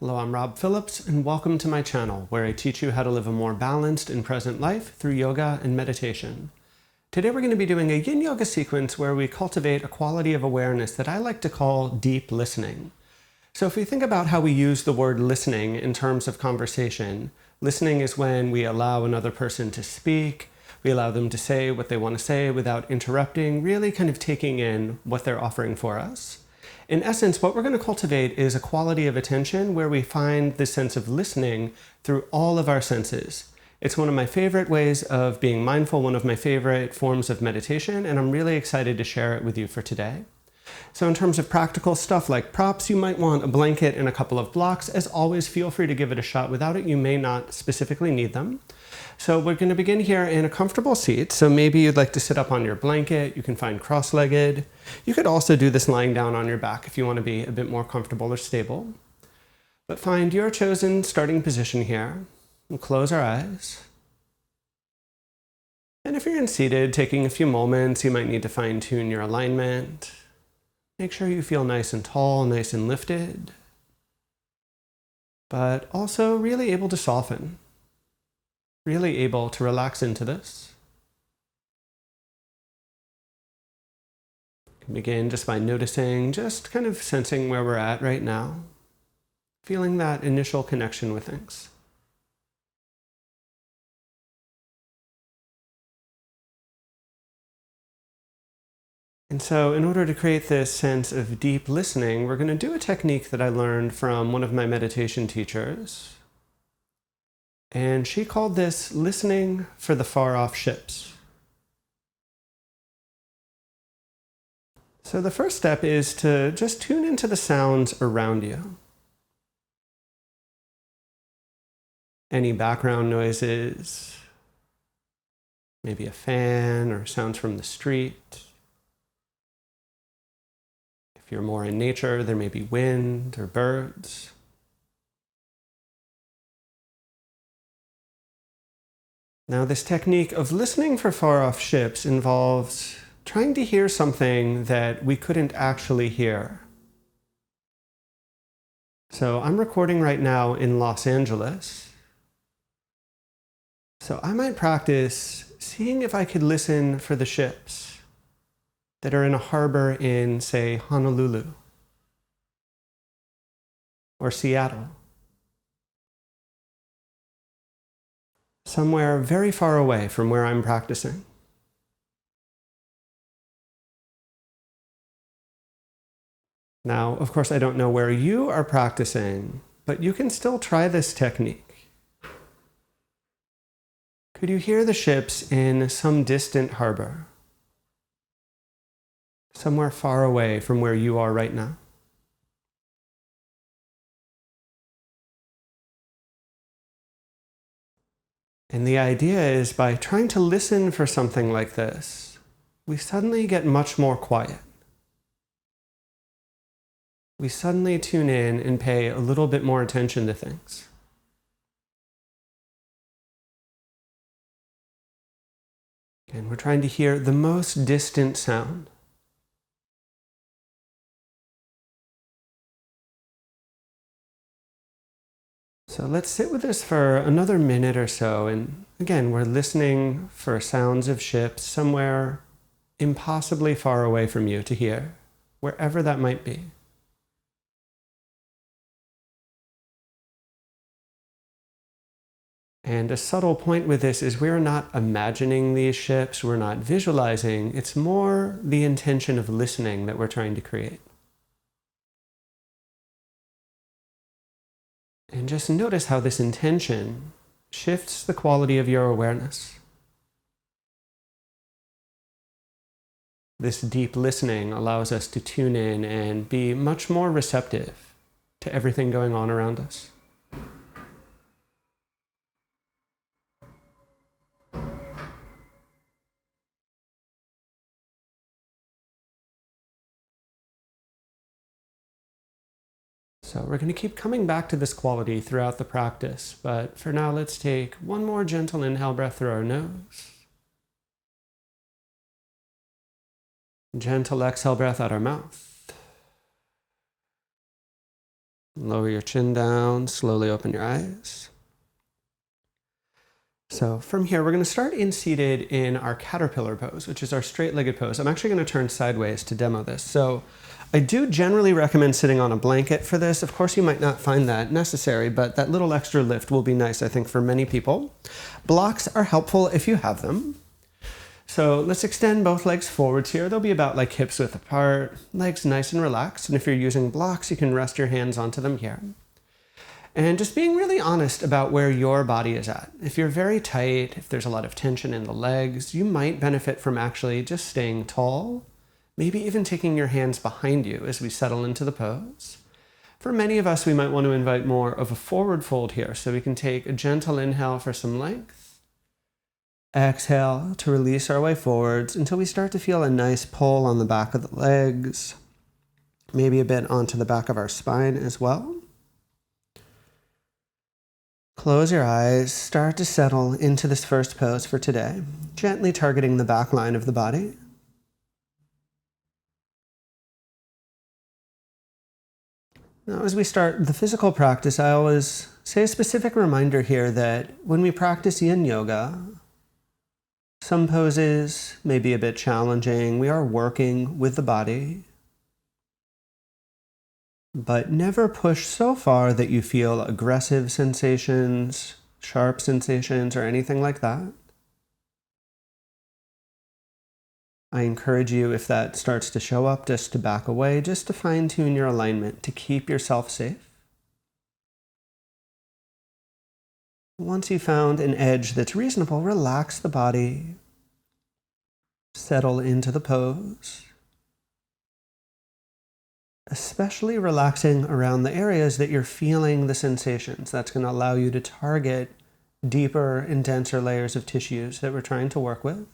Hello, I'm Rob Phillips, and welcome to my channel, where I teach you how to live a more balanced and present life through yoga and meditation. Today we're going to be doing a Yin Yoga sequence where we cultivate a quality of awareness that I like to call deep listening. So if we think about how we use the word listening in terms of conversation, listening is when we allow another person to speak, we allow them to say what they want to say without interrupting, really kind of taking in what they're offering for us. In essence, what we're going to cultivate is a quality of attention where we find this sense of listening through all of our senses. It's one of my favorite ways of being mindful, one of my favorite forms of meditation, and I'm really excited to share it with you for today. So in terms of practical stuff like props, you might want a blanket and a couple of blocks. As always, feel free to give it a shot. Without it, you may not specifically need them. So we're going to begin here in a comfortable seat. So maybe you'd like to sit up on your blanket. You can find cross-legged. You could also do this lying down on your back if you want to be a bit more comfortable or stable. But find your chosen starting position here. We'll close our eyes. And if you're in seated, taking a few moments, you might need to fine-tune your alignment. Make sure you feel nice and tall, nice and lifted, but also really able to soften, really able to relax into this. You can begin just by noticing, just kind of sensing where we're at right now, feeling that initial connection with things. And so in order to create this sense of deep listening, we're going to do a technique that I learned from one of my meditation teachers. And she called this listening for the far-off ships. So the first step is to just tune into the sounds around you. Any background noises, maybe a fan or sounds from the street. If you're more in nature, there may be wind or birds. Now, this technique of listening for far-off ships involves trying to hear something that we couldn't actually hear. So I'm recording right now in Los Angeles. So I might practice seeing if I could listen for the ships that are in a harbor in, say, Honolulu or Seattle. Somewhere very far away from where I'm practicing. Now, of course, I don't know where you are practicing, but you can still try this technique. Could you hear the ships in some distant harbor? Somewhere far away from where you are right now? And the idea is, by trying to listen for something like this, we suddenly get much more quiet. We suddenly tune in and pay a little bit more attention to things. And we're trying to hear the most distant sound. So let's sit with this for another minute or so. And again, we're listening for sounds of ships somewhere impossibly far away from you to hear, wherever that might be. And a subtle point with this is we're not imagining these ships, we're not visualizing. It's more the intention of listening that we're trying to create. And just notice how this intention shifts the quality of your awareness. This deep listening allows us to tune in and be much more receptive to everything going on around us. So we're going to keep coming back to this quality throughout the practice, but for now, let's take one more gentle inhale breath through our nose. Gentle exhale breath out our mouth. Lower your chin down, slowly open your eyes. So from here, we're going to start in seated in our caterpillar pose, which is our straight-legged pose. I'm actually going to turn sideways to demo this. So I do generally recommend sitting on a blanket for this. Of course, you might not find that necessary, but that little extra lift will be nice, I think, for many people. Blocks are helpful if you have them. So let's extend both legs forwards here. They'll be about like hips width apart, legs nice and relaxed. And if you're using blocks, you can rest your hands onto them here. And just being really honest about where your body is at. If you're very tight, if there's a lot of tension in the legs, you might benefit from actually just staying tall, maybe even taking your hands behind you as we settle into the pose. For many of us, we might want to invite more of a forward fold here, so we can take a gentle inhale for some length. Exhale to release our way forwards until we start to feel a nice pull on the back of the legs, maybe a bit onto the back of our spine as well. Close your eyes, start to settle into this first pose for today, gently targeting the back line of the body. Now, as we start the physical practice, I always say a specific reminder here that when we practice Yin Yoga, some poses may be a bit challenging. We are working with the body. But never push so far that you feel aggressive sensations, sharp sensations, or anything like that. I encourage you, if that starts to show up, just to back away, just to fine-tune your alignment, to keep yourself safe. Once you've found an edge that's reasonable, relax the body, settle into the pose. Especially relaxing around the areas that you're feeling the sensations. That's going to allow you to target deeper and denser layers of tissues that we're trying to work with.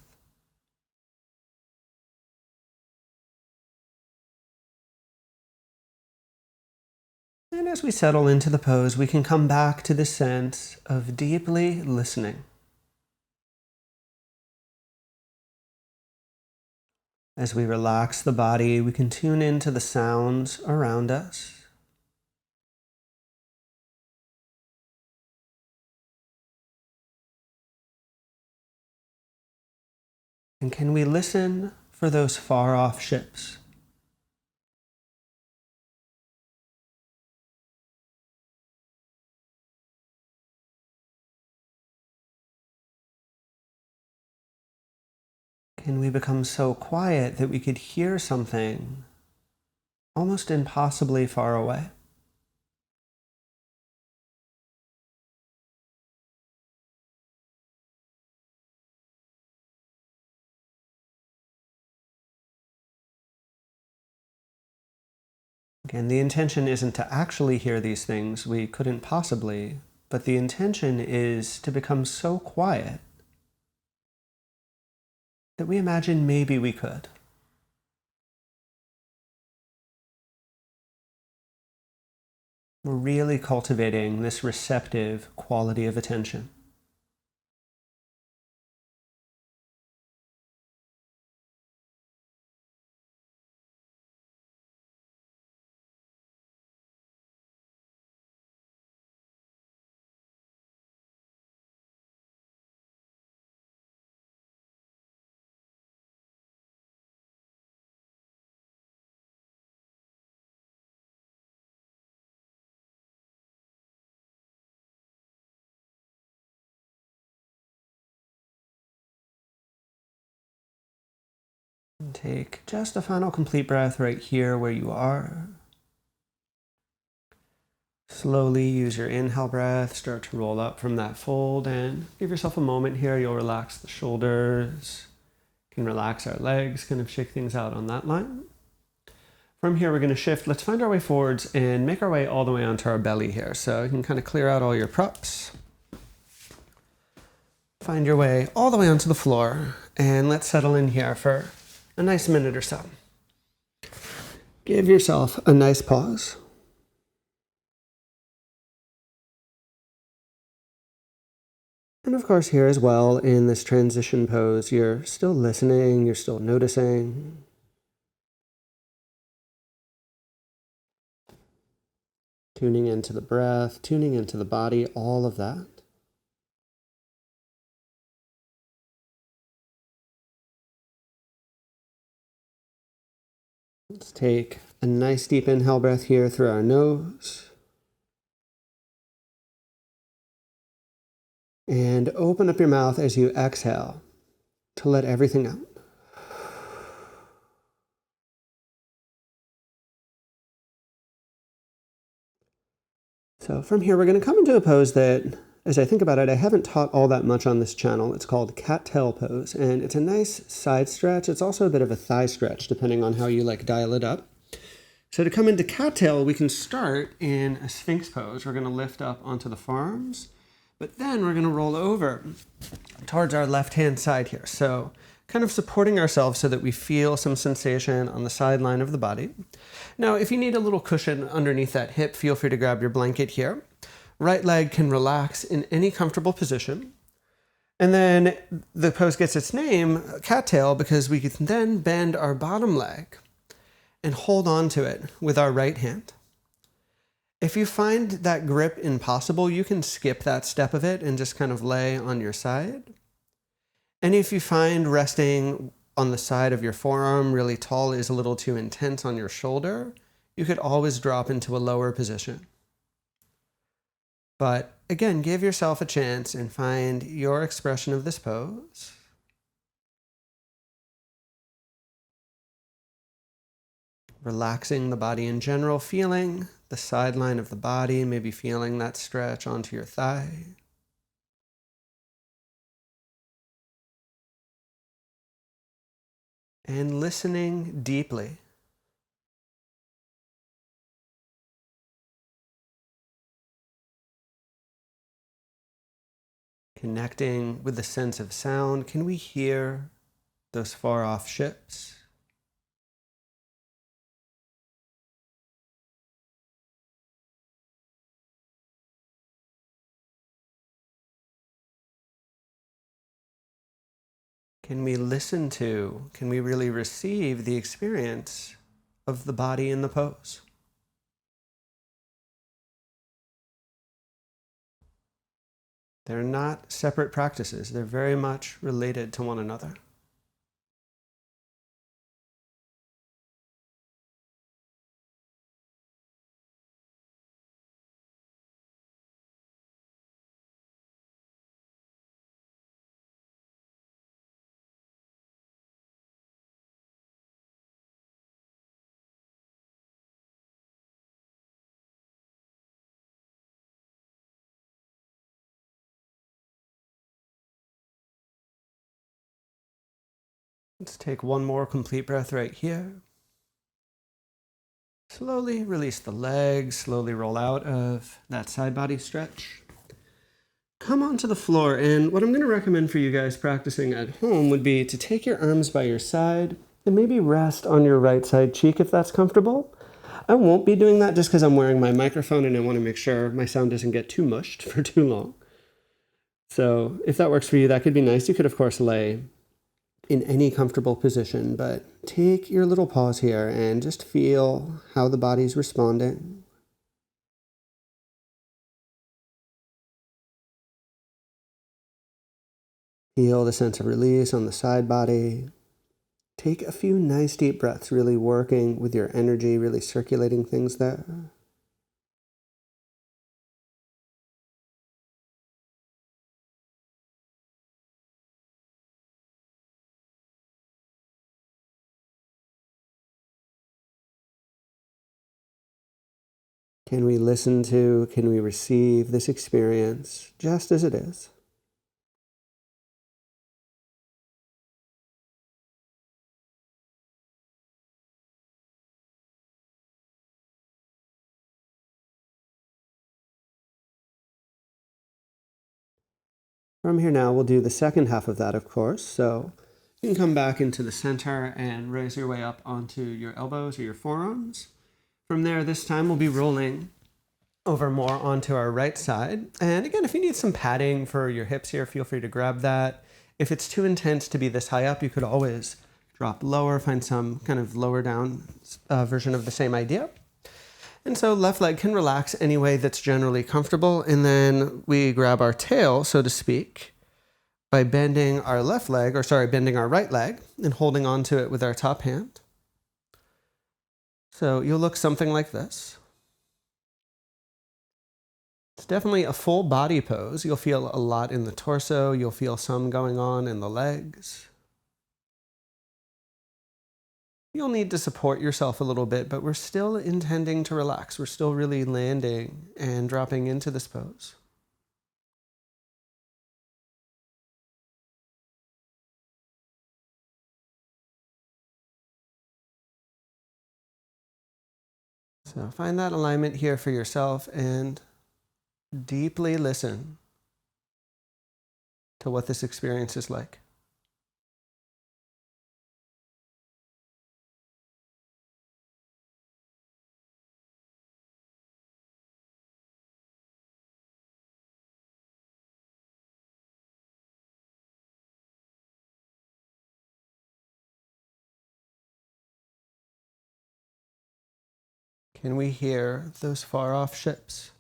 And as we settle into the pose, we can come back to the sense of deeply listening. As we relax the body, we can tune into the sounds around us. And can we listen for those far-off ships? Can we become so quiet that we could hear something almost impossibly far away? Again, the intention isn't to actually hear these things. We couldn't possibly, but the intention is to become so quiet that we imagine maybe we could. We're really cultivating this receptive quality of attention. And take just a final complete breath right here where you are. Slowly use your inhale breath, start to roll up from that fold, and give yourself a moment here. You'll relax the shoulders, you can relax our legs, kind of shake things out on that line. From here, we're going to shift. Let's find our way forwards and make our way all the way onto our belly here. So you can kind of clear out all your props. Find your way all the way onto the floor, and let's settle in here for a nice minute or so. Give yourself a nice pause. And of course, here as well, in this transition pose, you're still listening, you're still noticing. tuning into the breath, tuning into the body, all of that. Let's take a nice deep inhale breath here through our nose. And open up your mouth as you exhale to let everything out. So from here, we're going to come into a pose that, as I think about it, I haven't taught all that much on this channel. It's called cat-tail pose, and it's a nice side stretch. It's also a bit of a thigh stretch, depending on how you dial it up. So to come into cat-tail, we can start in a sphinx pose. We're going to lift up onto the forearms, but then we're going to roll over towards our left-hand side here. So kind of supporting ourselves so that we feel some sensation on the sideline of the body. Now, if you need a little cushion underneath that hip, feel free to grab your blanket here. Right leg can relax in any comfortable position. And then the pose gets its name, cat-tail, because we can then bend our bottom leg and hold on to it with our right hand. If you find that grip impossible, you can skip that step of it and just kind of lay on your side. And if you find resting on the side of your forearm really tall is a little too intense on your shoulder, you could always drop into a lower position. But again, give yourself a chance and find your expression of this pose. Relaxing the body in general, feeling the sideline of the body, maybe feeling that stretch onto your thigh. And listening deeply. Connecting with the sense of sound. Can we hear those far off ships? Can we listen to, can we really receive the experience of the body in the pose? They're not separate practices. They're very much related to one another. Let's take one more complete breath right here. Slowly release the legs, slowly roll out of that side body stretch. Come onto the floor, and what I'm going to recommend for you guys practicing at home would be to take your arms by your side and maybe rest on your right side cheek if that's comfortable. I won't be doing that just because I'm wearing my microphone and I want to make sure my sound doesn't get too mushed for too long. So if that works for you, that could be nice. You could, of course, lay in any comfortable position, but take your little pause here and just feel how the body's responding. Feel the sense of release on the side body. Take a few nice deep breaths, really working with your energy, really circulating things there. Can we listen to, can we receive this experience just as it is? From here now, we'll do the second half of that, of course. So you can come back into the center and raise your way up onto your elbows or your forearms. From there, this time we'll be rolling over more onto our right side. And again, if you need some padding for your hips here, feel free to grab that. If it's too intense to be this high up, you could always drop lower, find some kind of lower down version of the same idea. And so left leg can relax any way that's generally comfortable. And then we grab our tail, so to speak, by bending our bending our right leg and holding onto it with our top hand. So you'll look something like this. It's definitely a full body pose. You'll feel a lot in the torso. You'll feel some going on in the legs. You'll need to support yourself a little bit, but we're still intending to relax. We're still really landing and dropping into this pose. So find that alignment here for yourself and deeply listen to what this experience is like. Can we hear those far off ships?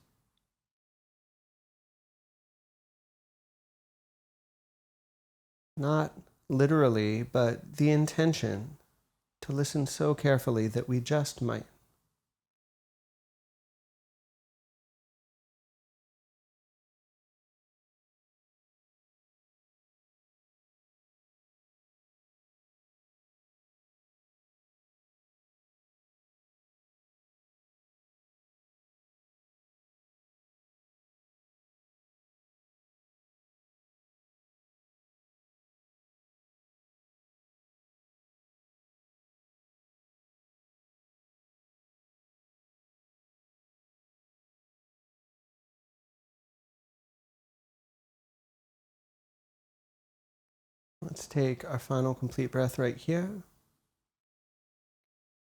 Not literally, but the intention to listen so carefully that we just might. Let's take our final complete breath right here.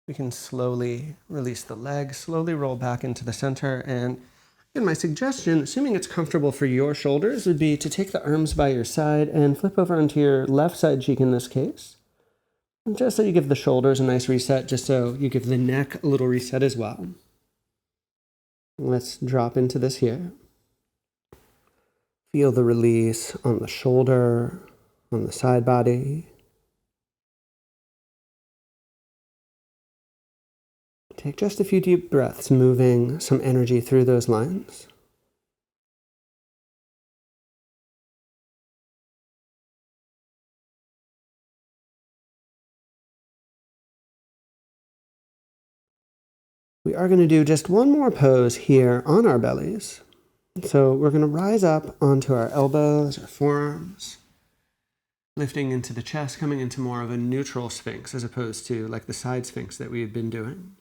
We can slowly release the legs, slowly roll back into the center. And my suggestion, assuming it's comfortable for your shoulders, would be to take the arms by your side and flip over onto your left side cheek in this case. Just so you give the shoulders a nice reset, just so you give the neck a little reset as well. Let's drop into this here. Feel the release on the shoulder, on the side body. Take just a few deep breaths, moving some energy through those lines. We are going to do just one more pose here on our bellies. So we're going to rise up onto our elbows, our forearms, lifting into the chest, coming into more of a neutral sphinx as opposed to like the side sphinx that we had been doing.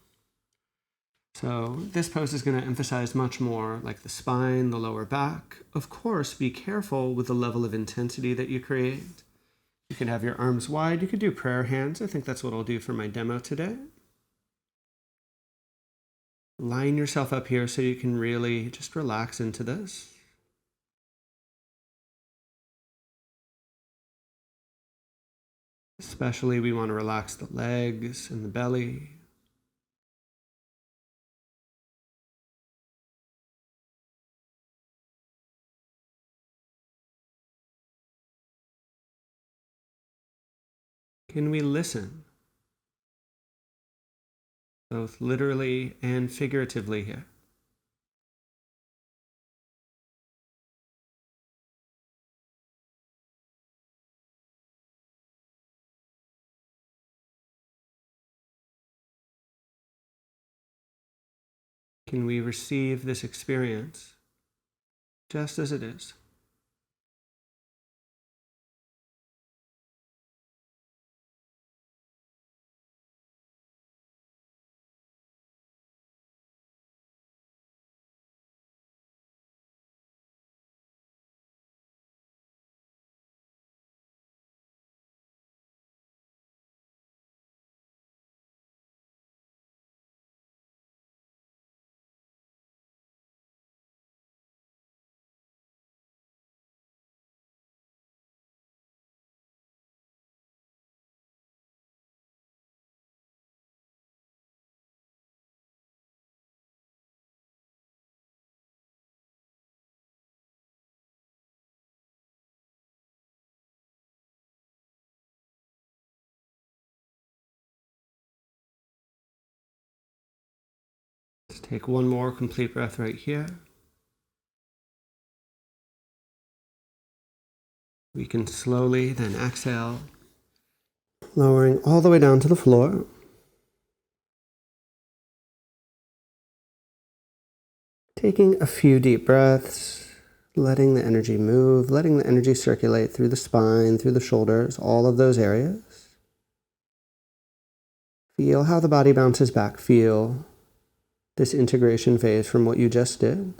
So this pose is going to emphasize much more like the spine, the lower back. Of course, be careful with the level of intensity that you create. You can have your arms wide. You could do prayer hands. I think that's what I'll do for my demo today. Line yourself up here so you can really just relax into this. Especially we want to relax the legs and the belly. Can we listen? Both literally and figuratively here. Can we receive this experience just as it is? Take one more complete breath right here. We can slowly then exhale, lowering all the way down to the floor. Taking a few deep breaths, letting the energy move, letting the energy circulate through the spine, through the shoulders, all of those areas. Feel how the body bounces back. Feel this integration phase from what you just did.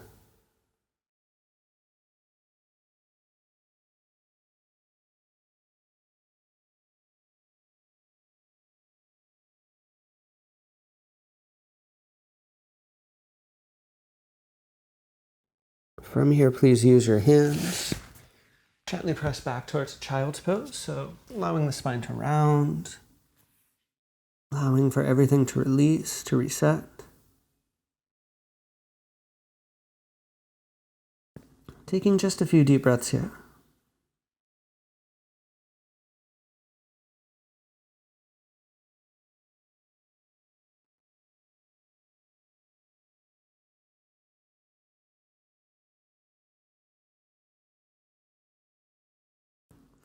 From here, please use your hands. Gently press back towards child's pose, so allowing the spine to round, allowing for everything to release, to reset. Taking just a few deep breaths here.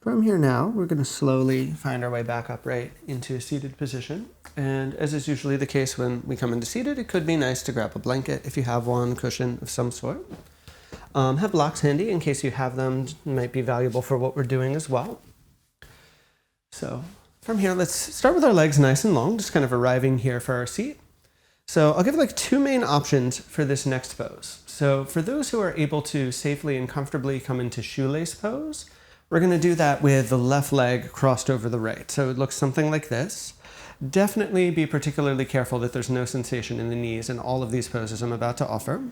From here now, we're going to slowly find our way back upright into a seated position. And as is usually the case when we come into seated, it could be nice to grab a blanket if you have one, cushion of some sort. Have blocks handy in case you have them. It might be valuable for what we're doing as well. So from here, let's start with our legs nice and long, just kind of arriving here for our seat. So I'll give like two main options for this next pose. So for those who are able to safely and comfortably come into shoelace pose, we're going to do that with the left leg crossed over the right. So it looks something like this. Definitely be particularly careful that there's no sensation in the knees in all of these poses I'm about to offer.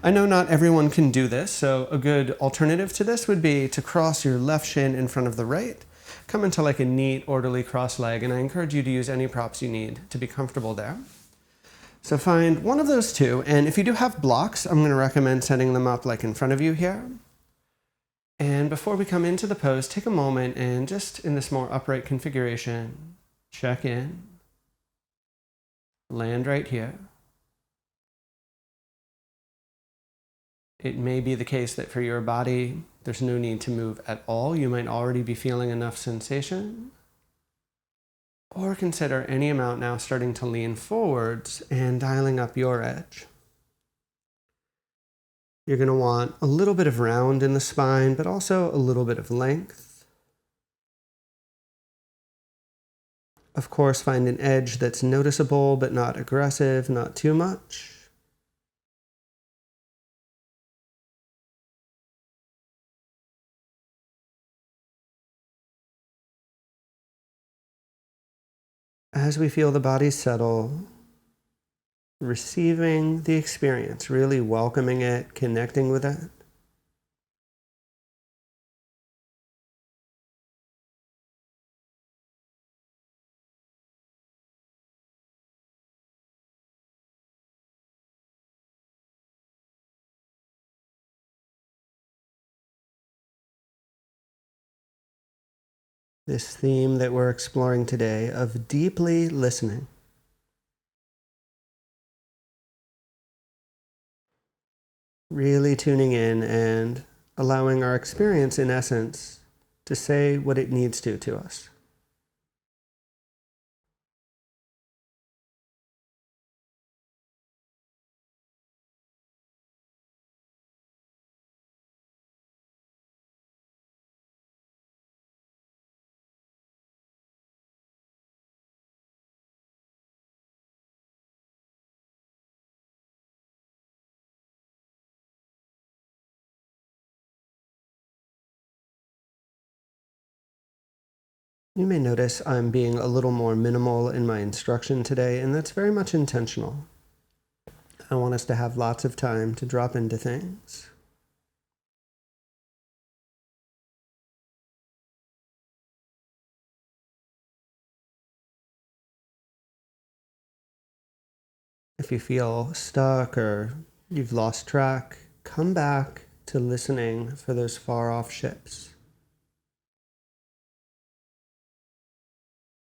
I know not everyone can do this, so a good alternative to this would be to cross your left shin in front of the right, come into like a neat, orderly cross leg, and I encourage you to use any props you need to be comfortable there. So find one of those two, and if you do have blocks, I'm going to recommend setting them up like in front of you here. And before we come into the pose, take a moment and just in this more upright configuration, check in, land right here. It may be the case that for your body, there's no need to move at all. You might already be feeling enough sensation. Or consider any amount now starting to lean forwards and dialing up your edge. You're going to want a little bit of round in the spine, but also a little bit of length. Of course, find an edge that's noticeable, but not aggressive, not too much. As we feel the body settle, receiving the experience, really welcoming it, connecting with it. This theme that we're exploring today of deeply listening. Really tuning in and allowing our experience, in essence, to say what it needs to us. You may notice I'm being a little more minimal in my instruction today, and that's very much intentional. I want us to have lots of time to drop into things. If you feel stuck or you've lost track, come back to listening for those far-off ships.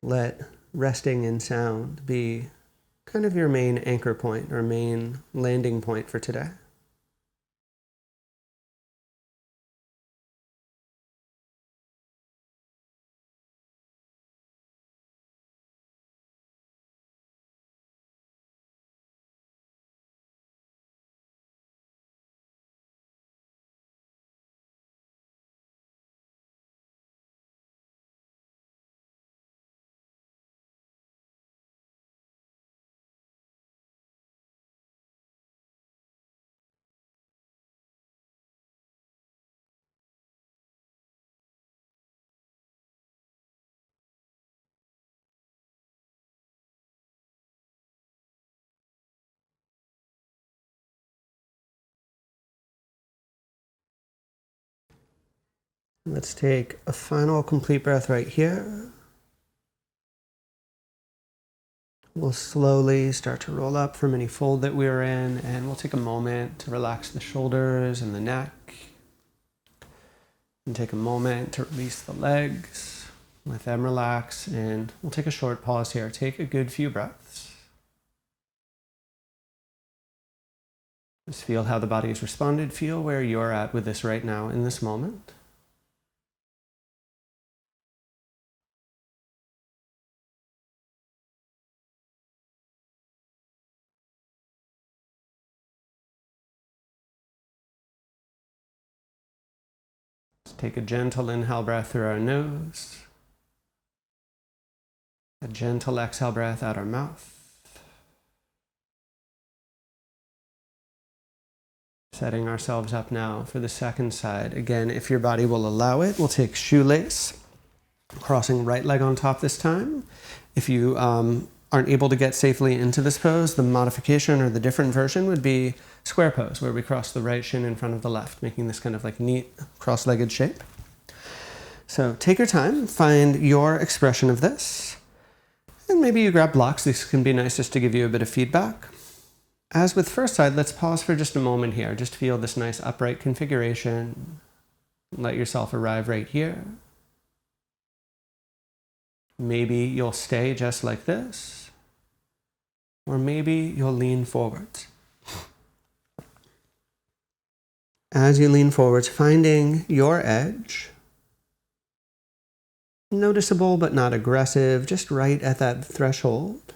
Let resting in sound be kind of your main anchor point or main landing point for today. Let's take a final complete breath right here. We'll slowly start to roll up from any fold that we were in, and we'll take a moment to relax the shoulders and the neck. And take a moment to release the legs. Let them relax, and we'll take a short pause here. Take a good few breaths. Just feel how the body has responded. Feel where you're at with this right now in this moment. Let's take a gentle inhale breath through our nose. A gentle exhale breath out our mouth. Setting ourselves up now for the second side. Again, if your body will allow it, we'll take shoelace, crossing right leg on top this time. If you aren't able to get safely into this pose, the modification or the different version would be square pose, where we cross the right shin in front of the left, making this kind of like neat cross-legged shape. So take your time, find your expression of this, and maybe you grab blocks. This can be nice just to give you a bit of feedback. As with first side, let's pause for just a moment here. Just feel this nice upright configuration. Let yourself arrive right here. Maybe you'll stay just like this, or maybe you'll lean forwards. As you lean forwards, finding your edge, noticeable but not aggressive, just right at that threshold.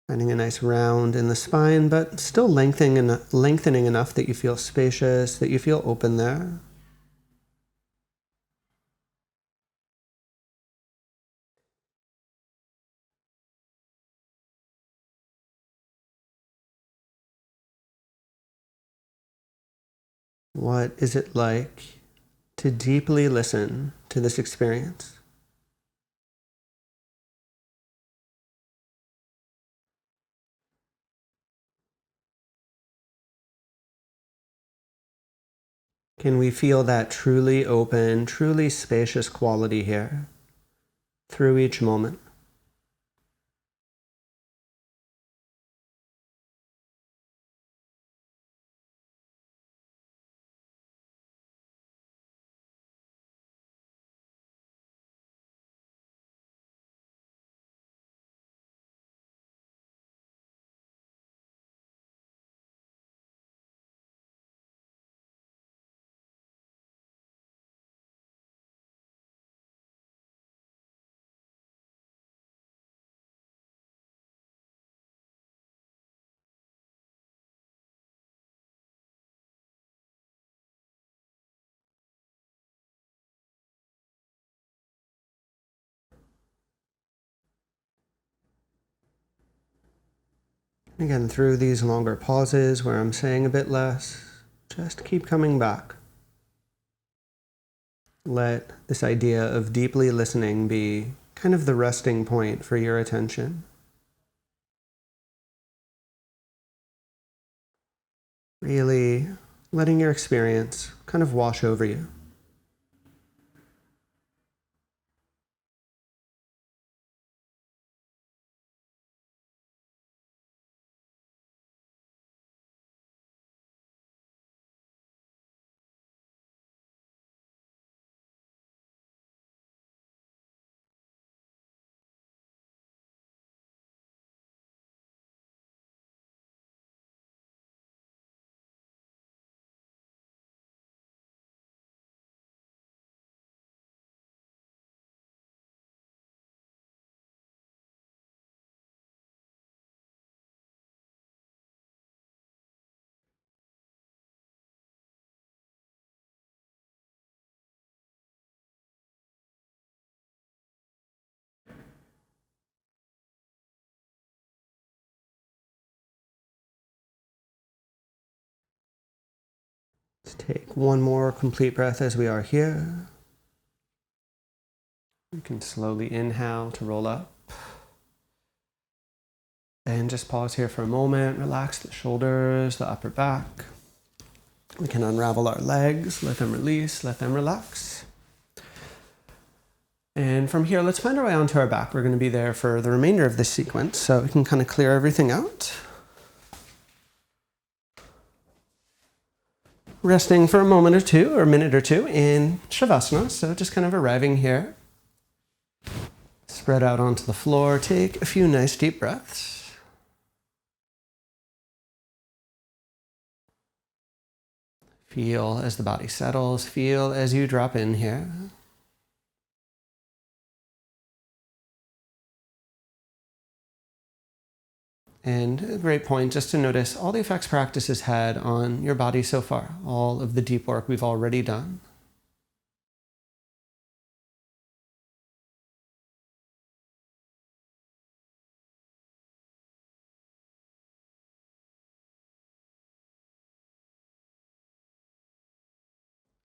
Finding a nice round in the spine, but still lengthening enough that you feel spacious, that you feel open there. What is it like to deeply listen to this experience? Can we feel that truly open, truly spacious quality here through each moment? Again, through these longer pauses where I'm saying a bit less, just keep coming back. Let this idea of deeply listening be kind of the resting point for your attention. Really letting your experience kind of wash over you. Let's take one more complete breath as we are here. You can slowly inhale to roll up. And just pause here for a moment. Relax the shoulders, the upper back. We can unravel our legs, let them release, let them relax. And from here, let's find our way onto our back. We're going to be there for the remainder of this sequence, so we can kind of clear everything out. Resting for a moment or two, or a minute or two in Shavasana, so just kind of arriving here. Spread out onto the floor, take a few nice deep breaths. Feel as the body settles, feel as you drop in here. And a great point just to notice all the effects practice has had on your body so far, all of the deep work we've already done.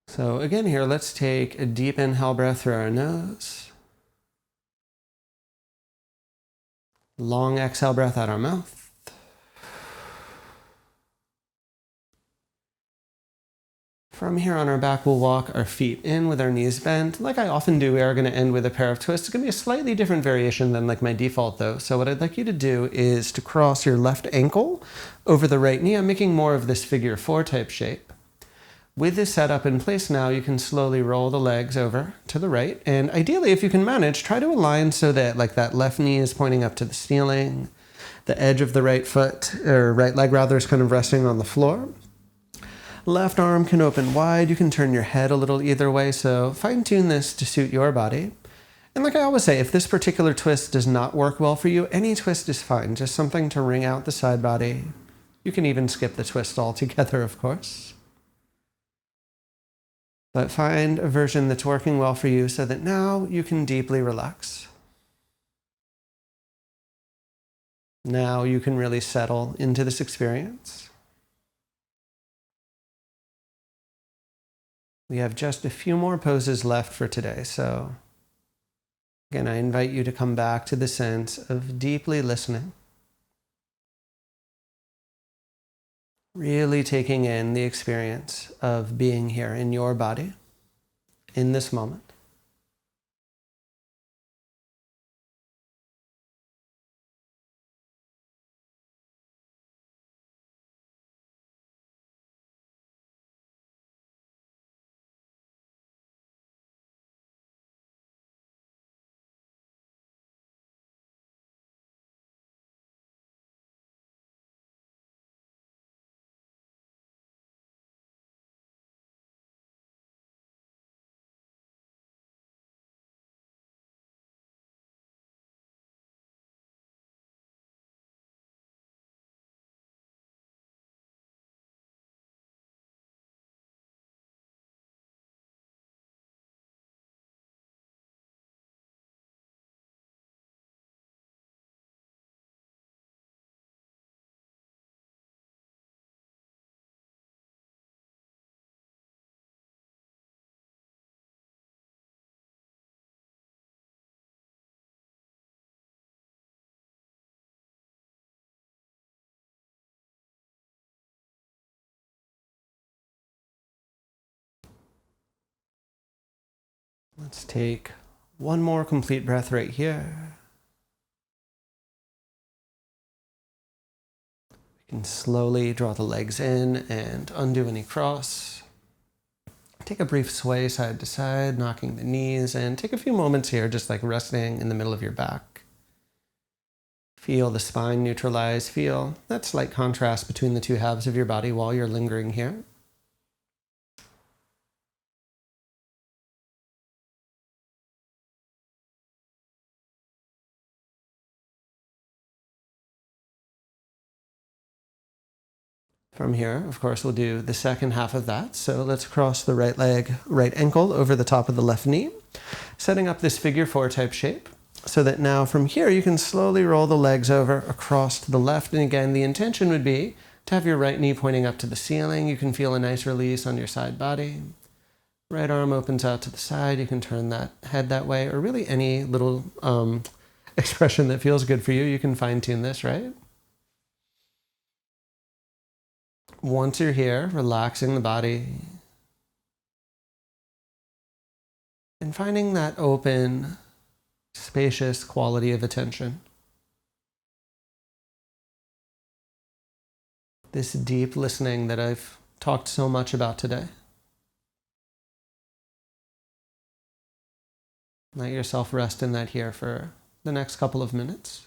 So again here, let's take a deep inhale breath through our nose. Long exhale breath out our mouth. From here on our back, we'll walk our feet in with our knees bent. Like I often do, we are going to end with a pair of twists. It's going to be a slightly different variation than like my default though. So what I'd like you to do is to cross your left ankle over the right knee. I'm making more of this figure 4 type shape. With this setup in place now, you can slowly roll the legs over to the right. And ideally, if you can manage, try to align so that like that left knee is pointing up to the ceiling. The edge of the right foot, or right leg rather, is kind of resting on the floor. Left arm can open wide. You can turn your head a little either way. So fine tune this to suit your body. And like I always say, if this particular twist does not work well for you, any twist is fine. Just something to wring out the side body. You can even skip the twist altogether, of course. But find a version that's working well for you so that now you can deeply relax. Now you can really settle into this experience. We have just a few more poses left for today, so again, I invite you to come back to the sense of deeply listening. Really taking in the experience of being here in your body, in this moment. Let's take one more complete breath right here. We can slowly draw the legs in and undo any cross. Take a brief sway side to side, knocking the knees, and take a few moments here just like resting in the middle of your back. Feel the spine neutralize. Feel that slight contrast between the two halves of your body while you're lingering here. From here, of course, we'll do the second half of that. So let's cross the right leg, right ankle over the top of the left knee, setting up this figure 4 type shape so that now from here you can slowly roll the legs over across to the left. And again, the intention would be To have your right knee pointing up to the ceiling, you can feel a nice release on your side body. Right arm opens out to the side. You can turn that head that way, or really any little expression that feels good for you. You can fine tune this, right? Once you're here, relaxing the body and finding that open, spacious quality of attention. This deep listening that I've talked so much about today. Let yourself rest in that here for the next couple of minutes.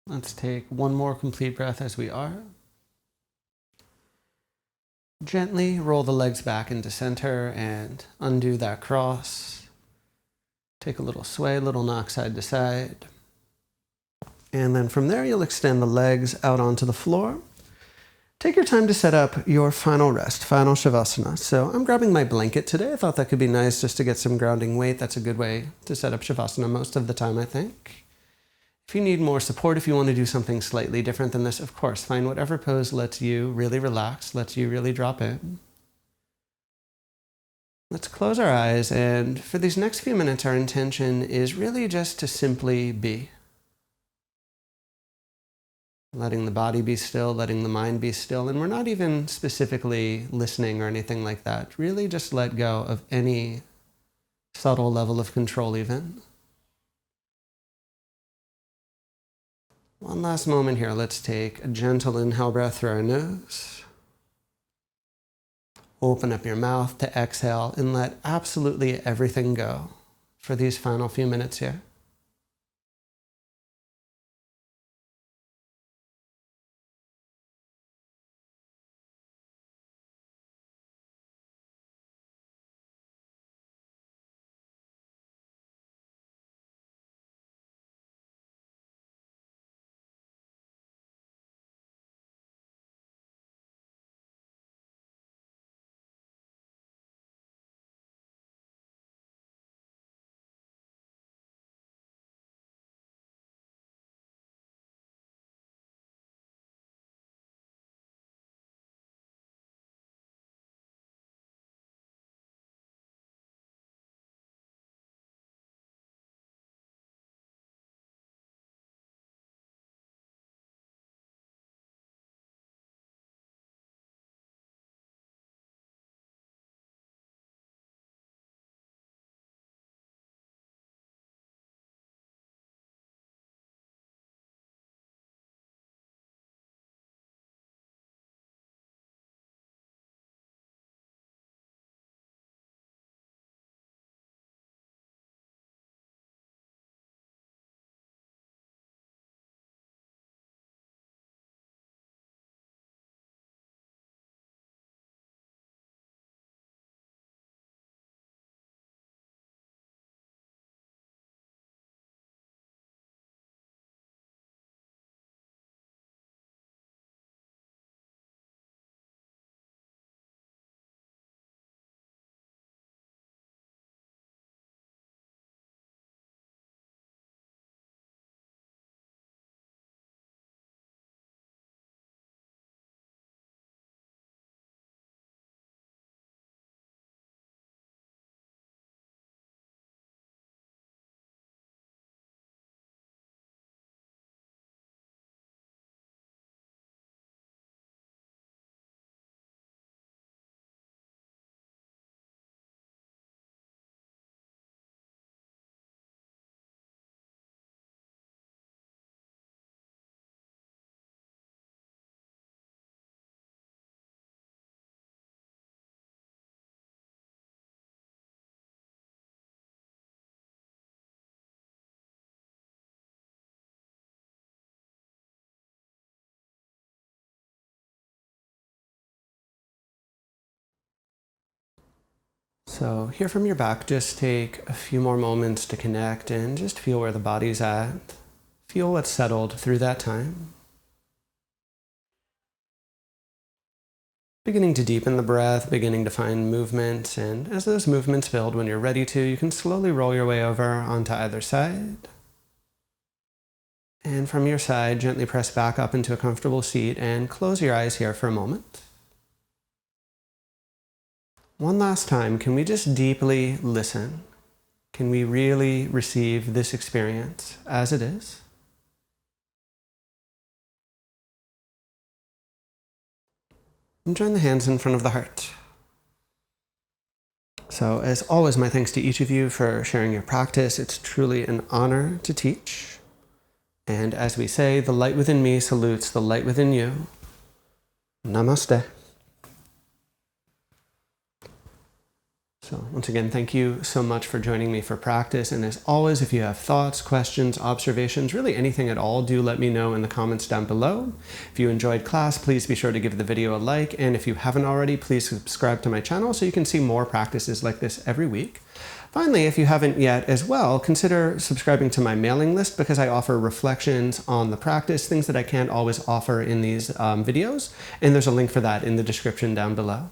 Let's take one more complete breath as we are. Gently roll the legs back into center and undo that cross. Take a little sway, a little knock side to side. And then from there, you'll extend the legs out onto the floor. Take your time to set up your final rest, final Shavasana. So I'm grabbing my blanket today. I thought that could be nice just to get some grounding weight. That's a good way to set up Shavasana most of the time, I think. If you need more support, if you want to do something slightly different than this, of course, find whatever pose lets you really relax, lets you really drop in. Let's close our eyes, and for these next few minutes, our intention is really just to simply be. Letting the body be still, letting the mind be still, and we're not even specifically listening or anything like that. Really just let go of any subtle level of control even. One last moment here. Let's take a gentle inhale breath through our nose. Open up your mouth to exhale and let absolutely everything go for these final few minutes here. So here from your back, just take a few more moments to connect and just feel where the body's at. Feel what's settled through that time. Beginning to deepen the breath, beginning to find movement, and as those movements build, when you're ready to, you can slowly roll your way over onto either side. And from your side, gently press back up into a comfortable seat and close your eyes here for a moment. One last time, can we just deeply listen? Can we really receive this experience as it is? And join the hands in front of the heart. So as always, my thanks to each of you for sharing your practice. It's truly an honor to teach. And as we say, the light within me salutes the light within you. Namaste. So once again, thank you so much for joining me for practice. And as always, if you have thoughts, questions, observations, really anything at all, do let me know in the comments down below. If you enjoyed class, please be sure to give the video a like. And if you haven't already, please subscribe to my channel so you can see more practices like this every week. Finally, if you haven't yet as well, consider subscribing to my mailing list because I offer reflections on the practice, things that I can't always offer in these videos. And there's a link for that in the description down below.